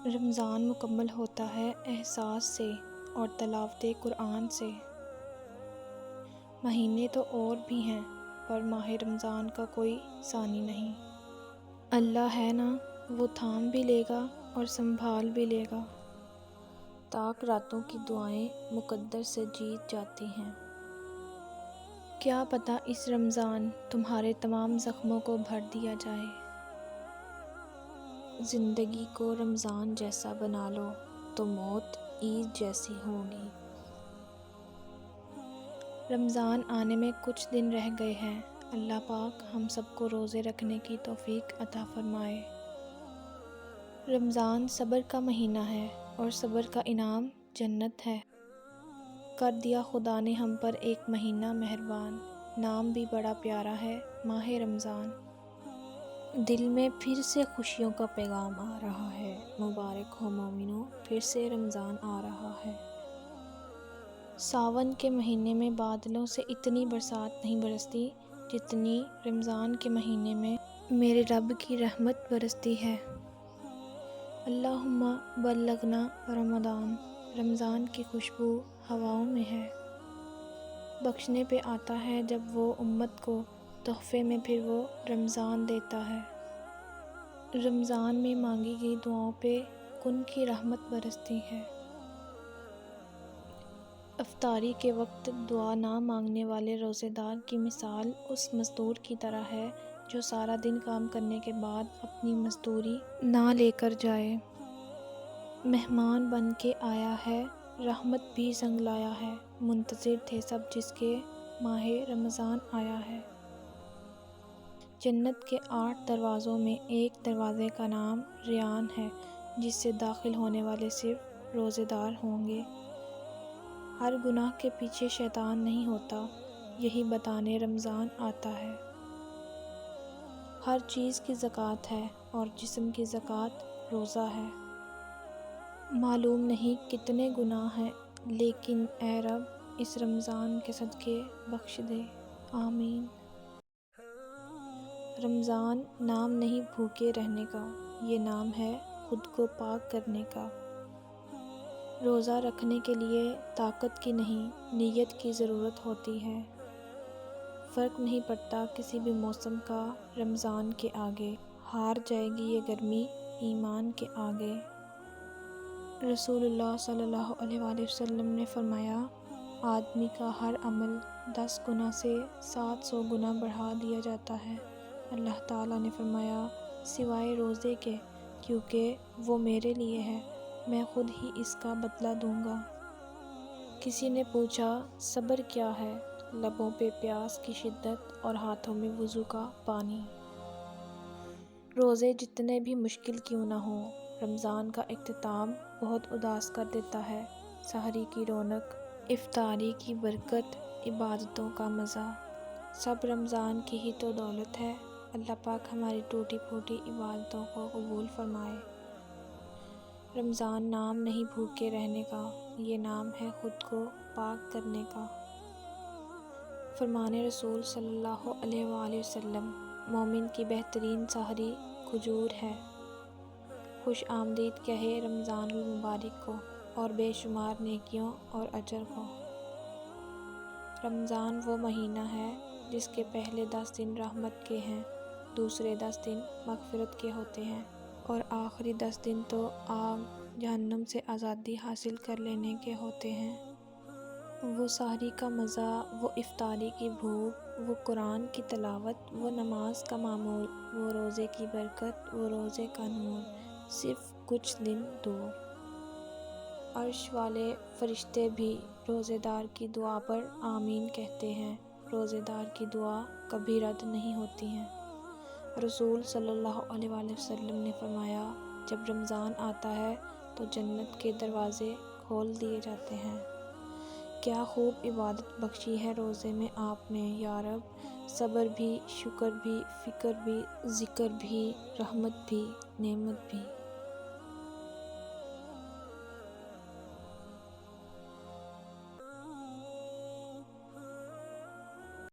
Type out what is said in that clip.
رمضان مکمل ہوتا ہے احساس سے اور تلاوت قرآن سے۔ مہینے تو اور بھی ہیں پر ماہ رمضان کا کوئی ثانی نہیں۔ اللہ ہے نا، وہ تھام بھی لے گا اور سنبھال بھی لے گا۔ تاک راتوں کی دعائیں مقدر سے جیت جاتی ہیں۔ کیا پتہ اس رمضان تمہارے تمام زخموں کو بھر دیا جائے۔ زندگی کو رمضان جیسا بنا لو تو موت عید جیسی ہوگی۔ رمضان آنے میں کچھ دن رہ گئے ہیں۔ اللہ پاک ہم سب کو روزے رکھنے کی توفیق عطا فرمائے۔ رمضان صبر کا مہینہ ہے اور صبر کا انعام جنت ہے۔ کر دیا خدا نے ہم پر ایک مہینہ مہربان، نام بھی بڑا پیارا ہے ماہ رمضان۔ دل میں پھر سے خوشیوں کا پیغام آ رہا ہے، مبارک ہو مومنو، پھر سے رمضان آ رہا ہے۔ ساون کے مہینے میں بادلوں سے اتنی برسات نہیں برستی جتنی رمضان کے مہینے میں میرے رب کی رحمت برستی ہے۔ اللہم بلغنا رمضان، رمضان کی خوشبو ہواؤں میں ہے۔ بخشنے پہ آتا ہے جب وہ امت کو، تحفے میں پھر وہ رمضان دیتا ہے۔ رمضان میں مانگی گئی دعاؤں پہ کن کی رحمت برستی ہے۔ افطاری کے وقت دعا نہ مانگنے والے روزے دار کی مثال اس مزدور کی طرح ہے جو سارا دن کام کرنے کے بعد اپنی مزدوری نہ لے کر جائے۔ مہمان بن کے آیا ہے، رحمت بھی سنگ لایا ہے، منتظر تھے سب جس کے ماہ رمضان آیا ہے۔ جنت کے 8 دروازوں میں ایک دروازے کا نام ریان ہے جس سے داخل ہونے والے صرف روزے دار ہوں گے۔ ہر گناہ کے پیچھے شیطان نہیں ہوتا، یہی بتانے رمضان آتا ہے۔ ہر چیز کی زکوٰۃ ہے اور جسم کی زکوٰۃ روزہ ہے۔ معلوم نہیں کتنے گناہ ہیں لیکن اے رب اس رمضان کے صدقے بخش دے، آمین۔ رمضان نام نہیں بھوکے رہنے کا، یہ نام ہے خود کو پاک کرنے کا۔ روزہ رکھنے کے لیے طاقت کی نہیں، نیت کی ضرورت ہوتی ہے۔ فرق نہیں پڑتا کسی بھی موسم کا رمضان کے آگے، ہار جائے گی یہ گرمی ایمان کے آگے۔ رسول اللہ صلی اللہ علیہ وآلہ وسلم نے فرمایا، آدمی کا ہر عمل 10 گنا سے 700 گنا بڑھا دیا جاتا ہے۔ اللہ تعالیٰ نے فرمایا، سوائے روزے کے، کیونکہ وہ میرے لیے ہے، میں خود ہی اس کا بدلہ دوں گا۔ کسی نے پوچھا، صبر کیا ہے؟ لبوں پہ پیاس کی شدت اور ہاتھوں میں وضو کا پانی۔ روزے جتنے بھی مشکل کیوں نہ ہوں، رمضان کا اختتام بہت اداس کر دیتا ہے۔ سحری کی رونق، افطاری کی برکت، عبادتوں کا مزہ، سب رمضان کی ہی تو دولت ہے۔ اللہ پاک ہماری ٹوٹی پھوٹی عبادتوں کو قبول فرمائے۔ رمضان نام نہیں بھوکے رہنے کا، یہ نام ہے خود کو پاک کرنے کا۔ فرمان رسول صلی اللہ علیہ وآلہ وسلم، مومن کی بہترین سحری کھجور ہے۔ خوش آمدید کہے رمضان المبارک کو اور بے شمار نیکیوں اور اجر کو۔ رمضان وہ مہینہ ہے جس کے پہلے 10 دن رحمت کے ہیں، دوسرے 10 دن مغفرت کے ہوتے ہیں اور آخری 10 دن تو آگ جہنم سے آزادی حاصل کر لینے کے ہوتے ہیں۔ وہ سحری کا مزہ، وہ افطاری کی بھوک، وہ قرآن کی تلاوت، وہ نماز کا معمول، وہ روزے کی برکت، وہ روزے کا نور، صرف کچھ دن دور۔ عرش والے فرشتے بھی روزے دار کی دعا پر آمین کہتے ہیں۔ روزے دار کی دعا کبھی رد نہیں ہوتی ہیں۔ رسول صلی اللہ علیہ وآلہ وسلم نے فرمایا، جب رمضان آتا ہے تو جنت کے دروازے کھول دیے جاتے ہیں۔ کیا خوب عبادت بخشی ہے روزے میں آپ نے یا رب، صبر بھی، شکر بھی، فکر بھی، ذکر بھی، رحمت بھی، نعمت بھی۔